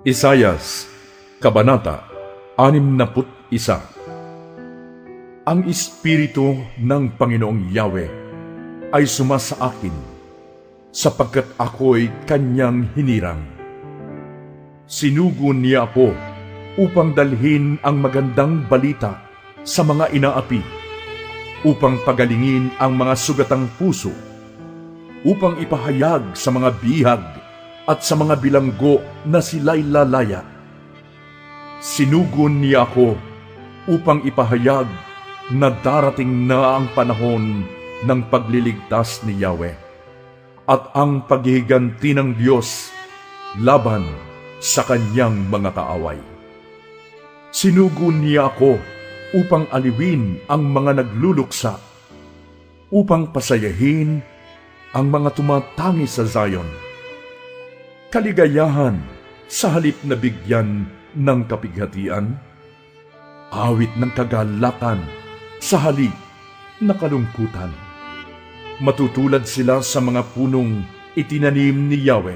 Isayas, Kabanata 61. Ang Espiritu ng Panginoong Yahweh ay sumasa akin, sapagkat ako'y Kanyang hinirang. Sinugo niya ako upang dalhin ang magandang balita sa mga inaapi, upang pagalingin ang mga sugatang puso, upang ipahayag sa mga bihag at sa mga bilanggo na sila'y lalaya. Sinugon niya ako upang ipahayag na darating na ang panahon ng pagliligtas ni Yahweh at ang paghihiganti ng Diyos laban sa kanyang mga kaaway. Sinugon niya ako upang aliwin ang mga nagluluksa, upang pasayahin ang mga tumatangi sa Zion. Kaligayahan sa halip na bigyan ng kapighatian, awit ng kagalakan sa halip na kalungkutan. Matutulad sila sa mga punong itinanim ni Yahweh,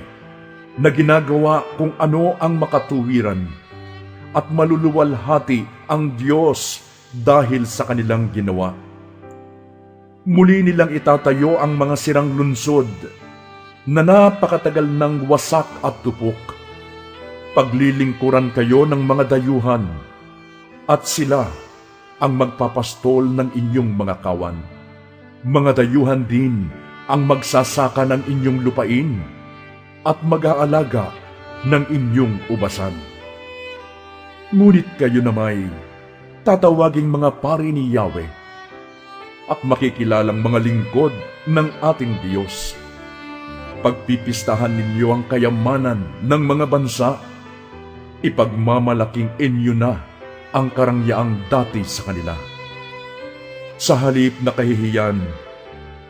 na ginagawa kung ano ang makatuwiran, at maluluwalhati ang Diyos dahil sa kanilang ginawa. Muli nilang itatayo ang mga sirang lunsod na napakatagal ng wasak at tupok. Paglilingkuran kayo ng mga dayuhan, at sila ang magpapastol ng inyong mga kawan. Mga dayuhan din ang magsasaka ng inyong lupain at mag-aalaga ng inyong ubasan. Ngunit kayo na may tatawaging mga pari ni Yahweh at makikilalang mga lingkod ng ating Diyos. Pagpipistahan ninyo ang kayamanan ng mga bansa, ipagmamalaking inyo na ang karangyaang dati sa kanila. Sa halip na kahihiyan,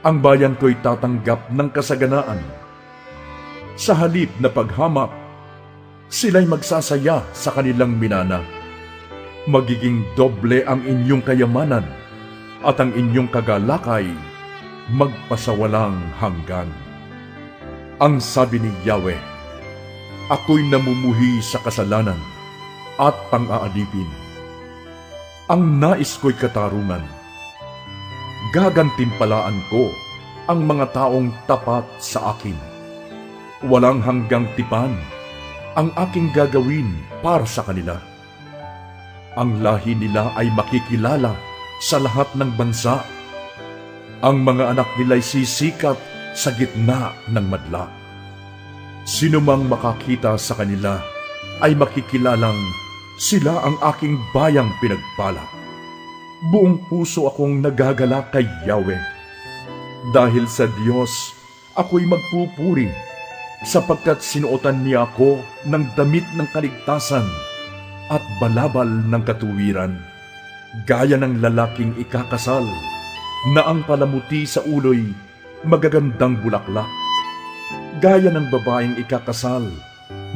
ang bayan ko'y tatanggap ng kasaganaan. Sa halip na paghamak, sila'y magsasaya sa kanilang minana. Magiging doble ang inyong kayamanan, at ang inyong kagalakay magpasawalang hanggan. Ang sabi ni Yahweh, ako'y namumuhi sa kasalanan at pang-aalipin. Ang nais ko'y katarungan. Gagantimpalaan ko ang mga taong tapat sa akin. Walang hanggang tipan ang aking gagawin para sa kanila. Ang lahi nila ay makikilala sa lahat ng bansa. Ang mga anak nila'y sisikap sa gitna ng madla. Sino mang makakita sa kanila ay makikilalang sila ang aking bayang pinagpala. Buong puso akong nagagala kay Yahweh. Dahil sa Diyos, ako'y magpupuri, sapagkat sinuotan niya ako ng damit ng kaligtasan at balabal ng katuwiran, gaya ng lalaking ikakasal na ang palamuti sa ulo'y magagandang bulaklak, gaya ng babaeng ikakasal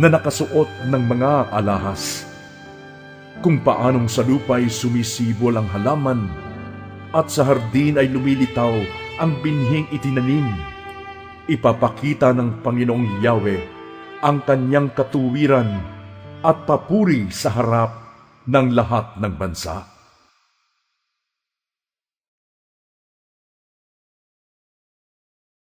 na nakasuot ng mga alahas. Kung paanong sa lupa'y sumisibol ang halaman, at sa hardin ay lumilitaw ang binhing itinanim, ipapakita ng Panginoong Yahweh ang kanyang katuwiran at papuri sa harap ng lahat ng bansa.